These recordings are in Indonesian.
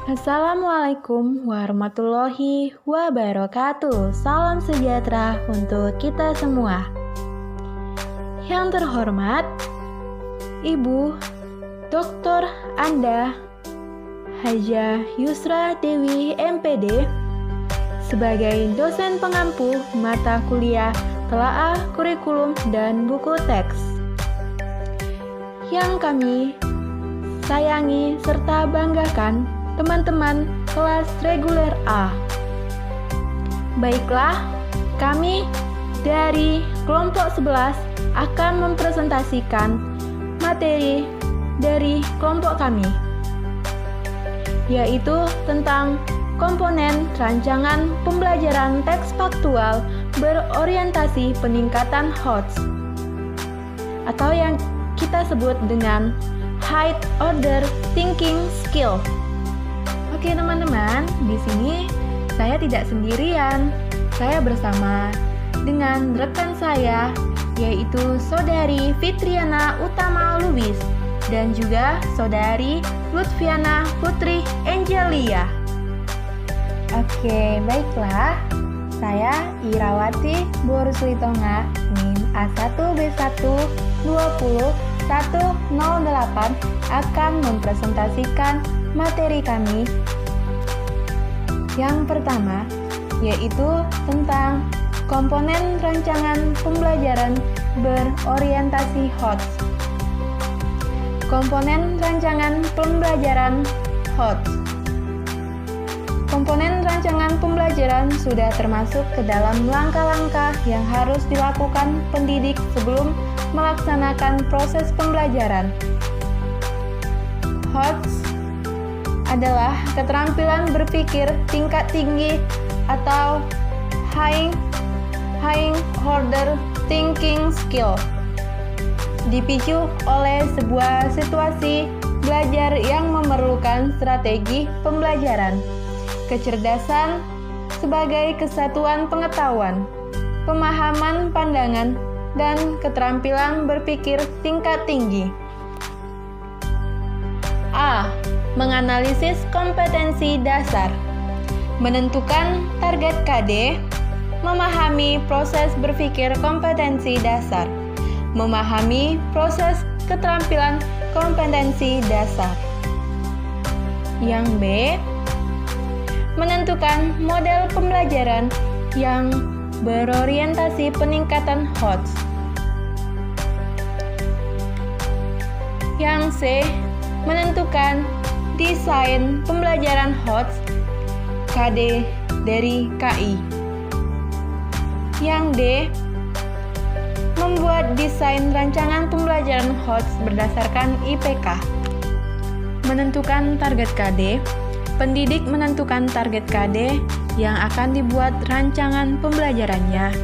Assalamualaikum warahmatullahi wabarakatuh. Salam sejahtera untuk kita semua. Yang terhormat Ibu Dr. Anda Hajah Yusra Dewi MPD sebagai dosen pengampu mata kuliah Telaah Kurikulum dan Buku Teks. Yang kami sayangi serta banggakan teman-teman kelas reguler A. Baiklah, kami dari kelompok 11 akan mempresentasikan materi dari kelompok kami, yaitu tentang komponen rancangan pembelajaran teks faktual berorientasi peningkatan HOTS, atau yang kita sebut dengan High Order Thinking Skill. Oke teman-teman, di sini saya tidak sendirian. Saya bersama dengan rekan saya, yaitu Saudari Fitriana Utama Lubis dan juga Saudari Lutfiana Putri Angelia. Oke, baiklah. Saya Irawati Boruslitonga, NIM A1B1 20108 akan mempresentasikan materi kami. Yang pertama, yaitu tentang komponen rancangan pembelajaran berorientasi HOTS. Komponen rancangan pembelajaran HOTS. Komponen rancangan pembelajaran sudah termasuk ke dalam langkah-langkah yang harus dilakukan pendidik sebelum melaksanakan proses pembelajaran. HOTS adalah keterampilan berpikir tingkat tinggi atau High Order Thinking Skill, dipicu oleh sebuah situasi belajar yang memerlukan strategi pembelajaran, kecerdasan sebagai kesatuan pengetahuan, pemahaman pandangan, dan keterampilan berpikir tingkat tinggi. A. Menganalisis kompetensi dasar, menentukan target KD, memahami proses berpikir kompetensi dasar, memahami proses keterampilan kompetensi dasar. Yang B. Menentukan model pembelajaran yang berorientasi peningkatan HOTS. Yang C. Menentukan desain pembelajaran HOTS KD dari KI. Yang D. Membuat desain rancangan pembelajaran HOTS berdasarkan IPK. Menentukan target KD. Pendidik menentukan target KD yang akan dibuat rancangan pembelajarannya.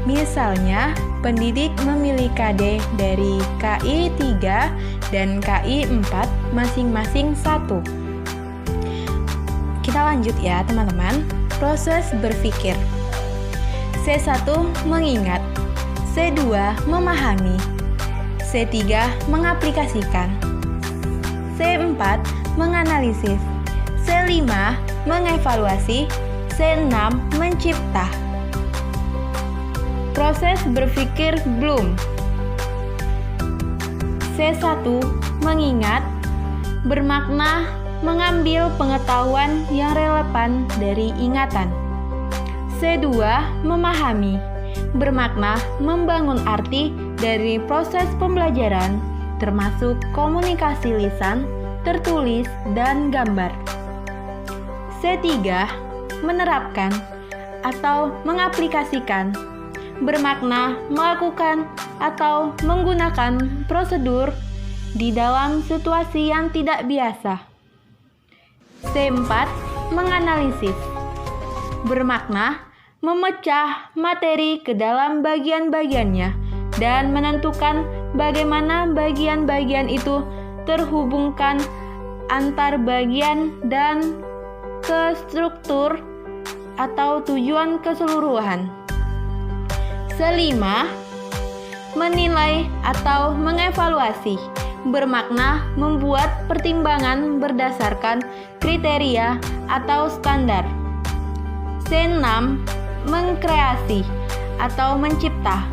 Misalnya, pendidik memilih KD dari KI 3 dan KI 4 masing-masing 1. Kita lanjut ya teman-teman. Proses berpikir. C1 mengingat, C2 memahami, C3 mengaplikasikan, C4 menganalisis, C5 mengevaluasi, C6 mencipta. Proses berpikir Bloom. C1 mengingat, bermakna mengambil pengetahuan yang relevan dari ingatan. C2 memahami, bermakna membangun arti dari proses pembelajaran, termasuk komunikasi lisan, tertulis, dan gambar. C3 menerapkan atau mengaplikasikan, bermakna melakukan atau menggunakan prosedur di dalam situasi yang tidak biasa. C4 menganalisis, bermakna memecah materi ke dalam bagian-bagiannya dan menentukan bagaimana bagian-bagian itu terhubungkan antar bagian dan ke struktur atau tujuan keseluruhan. C5 menilai atau mengevaluasi, bermakna membuat pertimbangan berdasarkan kriteria atau standar. C6. Mengkreasi atau mencipta,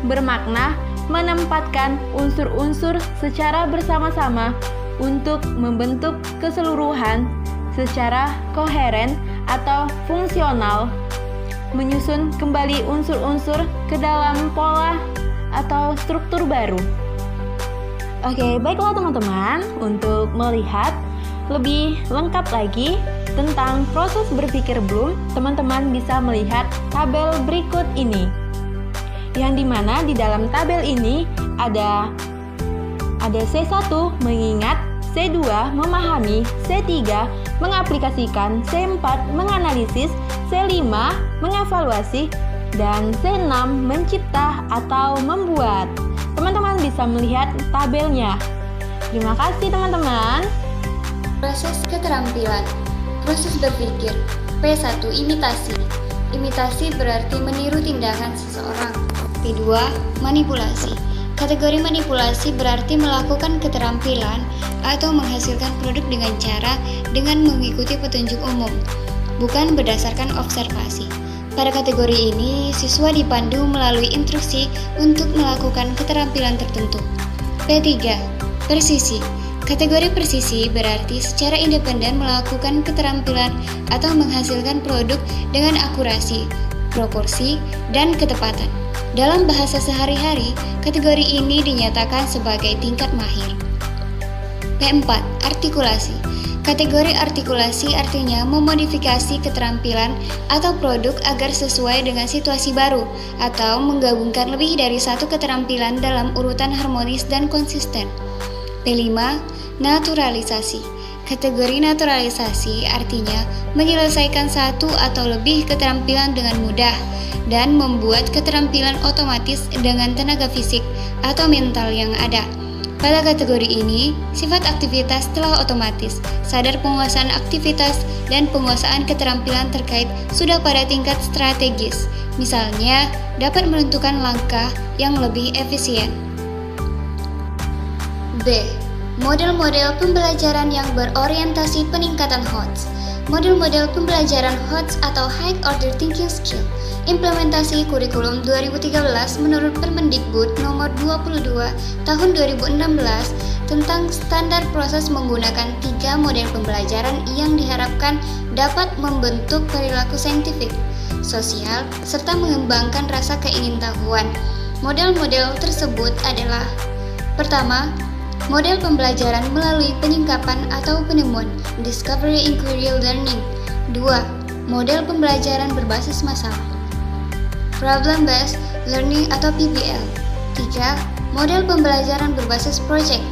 bermakna menempatkan unsur-unsur secara bersama-sama untuk membentuk keseluruhan secara koheren atau fungsional, menyusun kembali unsur-unsur ke dalam pola atau struktur baru. Oke, baiklah teman-teman, untuk melihat lebih lengkap lagi tentang proses berpikir Bloom, teman-teman bisa melihat tabel berikut ini. Yang dimana di dalam tabel ini ada C1 mengingat, C2 memahami, C3 mengaplikasikan, C4 menganalisis, C5 mengevaluasi, dan C6 mencipta atau membuat. Teman-teman bisa melihat tabelnya. Terima kasih teman-teman. Proses keterampilan. Proses berpikir. P1. Imitasi. Imitasi berarti meniru tindakan seseorang. P2. Manipulasi. Kategori manipulasi berarti melakukan keterampilan atau menghasilkan produk dengan mengikuti petunjuk umum, bukan berdasarkan observasi. Pada kategori ini, siswa dipandu melalui instruksi untuk melakukan keterampilan tertentu. P3. Persisi. Kategori persisi berarti secara independen melakukan keterampilan atau menghasilkan produk dengan akurasi, proporsi, dan ketepatan. Dalam bahasa sehari-hari, kategori ini dinyatakan sebagai tingkat mahir. P4. Artikulasi. Kategori artikulasi artinya memodifikasi keterampilan atau produk agar sesuai dengan situasi baru atau menggabungkan lebih dari satu keterampilan dalam urutan harmonis dan konsisten. P5. Naturalisasi. Kategori naturalisasi artinya menyelesaikan satu atau lebih keterampilan dengan mudah dan membuat keterampilan otomatis dengan tenaga fisik atau mental yang ada. Pada kategori ini, sifat aktivitas telah otomatis, sadar penguasaan aktivitas dan penguasaan keterampilan terkait sudah pada tingkat strategis, misalnya dapat menentukan langkah yang lebih efisien. B. Model-model pembelajaran yang berorientasi peningkatan HOTS. Model-model pembelajaran HOTS atau High Order Thinking Skill. Implementasi kurikulum 2013 menurut Permendikbud nomor 22 tahun 2016 tentang standar proses menggunakan 3 model pembelajaran yang diharapkan dapat membentuk perilaku saintifik, sosial, serta mengembangkan rasa keingintahuan. Model-model tersebut adalah: pertama, model pembelajaran melalui penyingkapan atau penemuan, Discovery Inquiry Learning. 2. Model pembelajaran berbasis masalah, Problem Based Learning atau PBL. 3. Model pembelajaran berbasis Project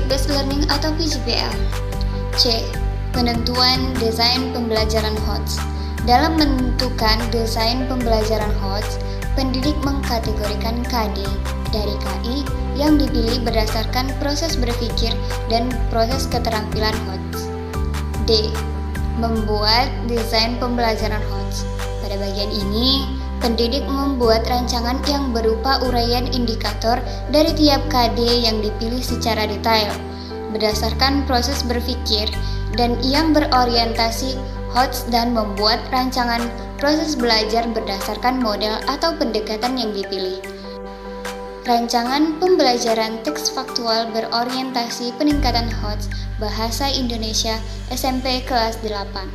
Based Learning atau PJPL. C. Penentuan desain pembelajaran HOTS. Dalam menentukan desain pembelajaran HOTS, pendidik mengkategorikan KD dari KI yang dipilih berdasarkan proses berpikir dan proses keterampilan HOTS. D. Membuat desain pembelajaran HOTS. Pada bagian ini, pendidik membuat rancangan yang berupa uraian indikator dari tiap KD yang dipilih secara detail, berdasarkan proses berpikir dan yang berorientasi HOTS dan membuat rancangan proses belajar berdasarkan model atau pendekatan yang dipilih. Rancangan pembelajaran teks faktual berorientasi peningkatan HOTS Bahasa Indonesia SMP kelas 8.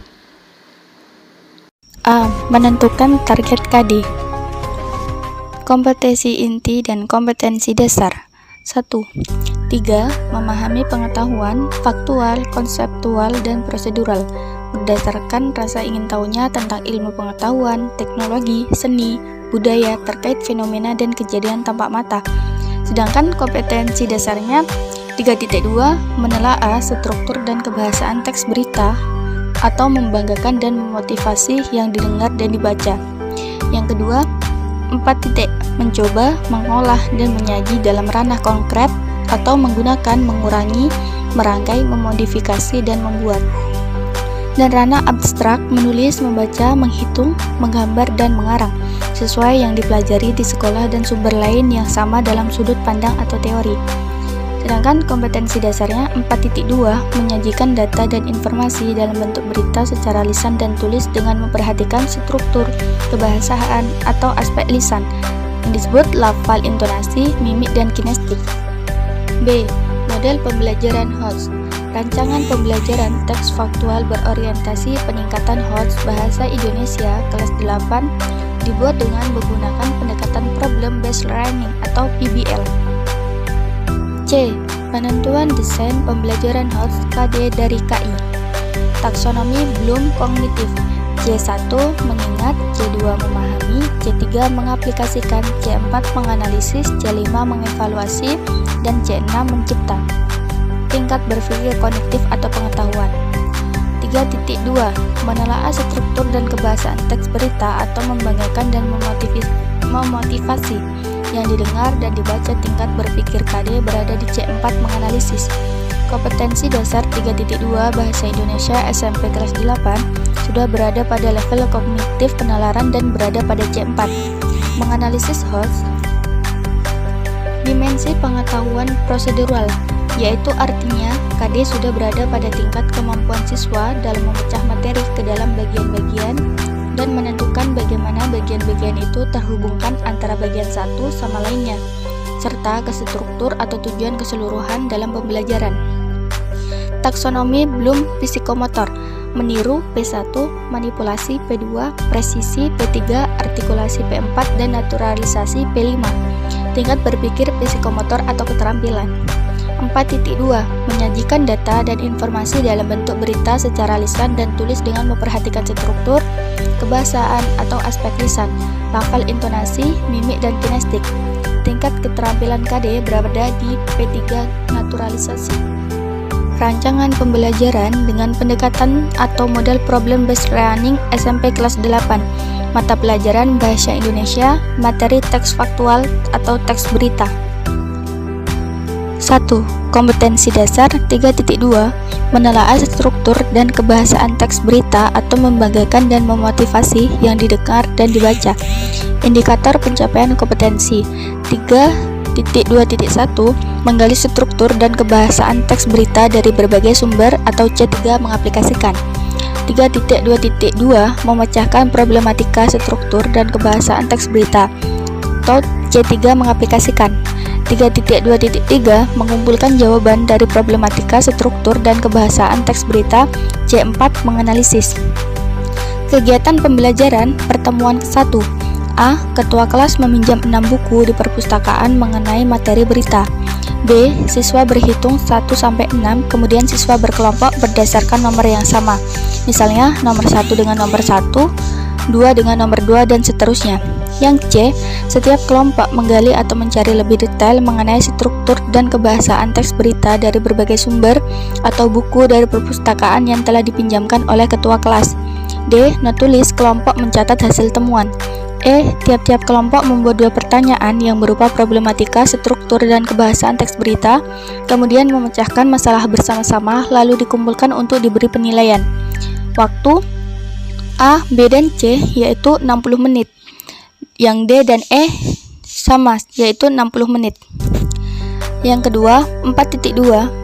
A. Menentukan target KD. Kompetensi inti dan kompetensi dasar. 1. 3. Memahami pengetahuan faktual, konseptual, dan prosedural berdasarkan rasa ingin tahunya tentang ilmu pengetahuan, teknologi, seni, budaya terkait fenomena dan kejadian tampak mata. Sedangkan kompetensi dasarnya 3.2 menelaah struktur dan kebahasaan teks berita atau membanggakan dan memotivasi yang didengar dan dibaca. Yang kedua, 4. Mencoba, mengolah, dan menyaji dalam ranah konkret atau menggunakan, mengurangi, merangkai, memodifikasi, dan membuat. Dan ranah abstrak, menulis, membaca, menghitung, menggambar, dan mengarang, sesuai yang dipelajari di sekolah dan sumber lain yang sama dalam sudut pandang atau teori. Sedangkan kompetensi dasarnya 4.2 menyajikan data dan informasi dalam bentuk berita secara lisan dan tulis dengan memperhatikan struktur, kebahasaan, atau aspek lisan yang disebut lafal, intonasi, mimik, dan kinestik. B. Model pembelajaran HOTS. Rancangan pembelajaran teks faktual berorientasi peningkatan HOTS Bahasa Indonesia kelas 8 dibuat dengan menggunakan pendekatan Problem Based Learning atau PBL. C. Penentuan desain pembelajaran HOTS KD dari KI. Taksonomi Bloom kognitif. C1 mengingat, C2 memahami, C3 mengaplikasikan, C4 menganalisis, C5 mengevaluasi, dan C6 mencipta. Tingkat berpikir kognitif atau pengetahuan. 3.2 menelaah struktur dan kebahasaan teks berita atau membanggakan dan memotivasi yang didengar dan dibaca. Tingkat berpikir KD berada di C4 menganalisis. Kompetensi dasar 3.2 Bahasa Indonesia SMP kelas 8 sudah berada pada level kognitif penalaran dan berada pada C4. Menganalisis HOTS. Dimensi pengetahuan prosedural, yaitu artinya KD sudah berada pada tingkat kemampuan siswa dalam memecah materi ke dalam bagian-bagian dan menentukan bagaimana bagian-bagian itu terhubungkan antara bagian satu sama lainnya, serta ke struktur atau tujuan keseluruhan dalam pembelajaran. Taksonomi Bloom psikomotor, meniru P1, manipulasi P2, presisi P3, artikulasi P4, dan naturalisasi P5. Tingkat berpikir psikomotor atau keterampilan. 4.2 menyajikan data dan informasi dalam bentuk berita secara lisan dan tulis dengan memperhatikan struktur, kebahasaan atau aspek lisan, lafal, intonasi, mimik, dan kinestik. Tingkat keterampilan KD berada di P3 naturalisasi. Rancangan pembelajaran dengan pendekatan atau model Problem Based Learning SMP kelas 8. Mata pelajaran Bahasa Indonesia, materi teks faktual atau teks berita. 1. Kompetensi dasar 3.2 menelaah struktur dan kebahasaan teks berita atau membanggakan dan memotivasi yang didengar dan dibaca. Indikator pencapaian kompetensi 3.2.1 menggali struktur dan kebahasaan teks berita dari berbagai sumber atau C3 mengaplikasikan. 3.2.2 memecahkan problematika struktur dan kebahasaan teks berita atau C3 mengaplikasikan. 3.2.3 mengumpulkan jawaban dari problematika struktur dan kebahasaan teks berita. C4 menganalisis. Kegiatan pembelajaran pertemuan ke-1. A. Ketua kelas meminjam 6 buku di perpustakaan mengenai materi berita. B. Siswa berhitung 1-6, kemudian siswa berkelompok berdasarkan nomor yang sama. Misalnya nomor 1 dengan nomor 1, 2 dengan nomor 2, dan seterusnya. Yang C. Setiap kelompok menggali atau mencari lebih detail mengenai struktur dan kebahasaan teks berita dari berbagai sumber atau buku dari perpustakaan yang telah dipinjamkan oleh ketua kelas. D. Menulis kelompok mencatat hasil temuan. E. Tiap-tiap kelompok membuat 2 pertanyaan yang berupa problematika, struktur, dan kebahasaan teks berita, kemudian memecahkan masalah bersama-sama, lalu dikumpulkan untuk diberi penilaian. Waktu A, B, dan C yaitu 60 menit. Yang D dan E sama, yaitu 60 menit. Yang kedua, 4.2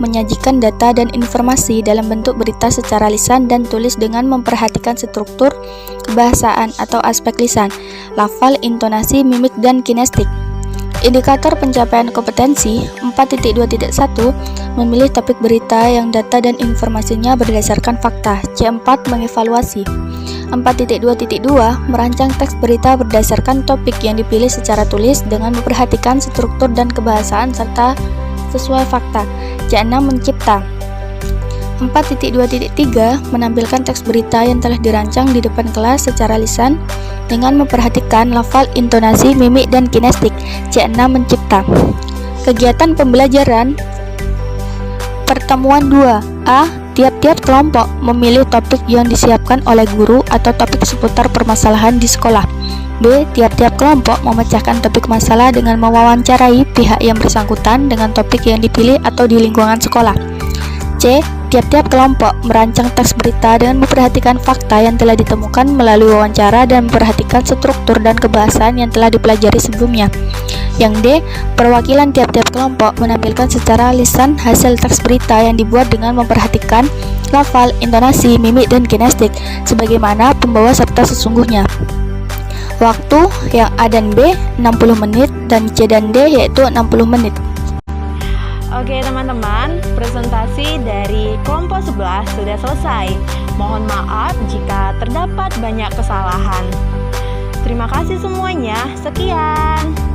menyajikan data dan informasi dalam bentuk berita secara lisan dan tulis dengan memperhatikan struktur, kebahasaan atau aspek lisan, lafal, intonasi, mimik, dan kinestik. Indikator pencapaian kompetensi 4.2.1 memilih topik berita yang data dan informasinya berdasarkan fakta. C4 mengevaluasi. 4.2.2 merancang teks berita berdasarkan topik yang dipilih secara tulis dengan memperhatikan struktur dan kebahasaan serta sesuai fakta. C6 mencipta. 4.2.3 menampilkan teks berita yang telah dirancang di depan kelas secara lisan dengan memperhatikan lafal, intonasi, mimik, dan kinestik. C6 mencipta. Kegiatan pembelajaran pertemuan 2. A. Tiap-tiap kelompok memilih topik yang disiapkan oleh guru atau topik seputar permasalahan di sekolah. B. Tiap-tiap kelompok memecahkan topik masalah dengan mewawancarai pihak yang bersangkutan dengan topik yang dipilih atau di lingkungan sekolah. C. Tiap-tiap kelompok merancang teks berita dengan memperhatikan fakta yang telah ditemukan melalui wawancara dan memperhatikan struktur dan kebahasan yang telah dipelajari sebelumnya. Yang D. Perwakilan tiap-tiap kelompok menampilkan secara lisan hasil teks berita yang dibuat dengan memperhatikan lafal, intonasi, mimik, dan kinestetik sebagaimana pembawa serta sesungguhnya. Waktu yang A dan B 60 menit dan C dan D yaitu 60 menit. Oke teman-teman, presentasi dari kelompok 11 sudah selesai. Mohon maaf jika terdapat banyak kesalahan. Terima kasih semuanya, sekian.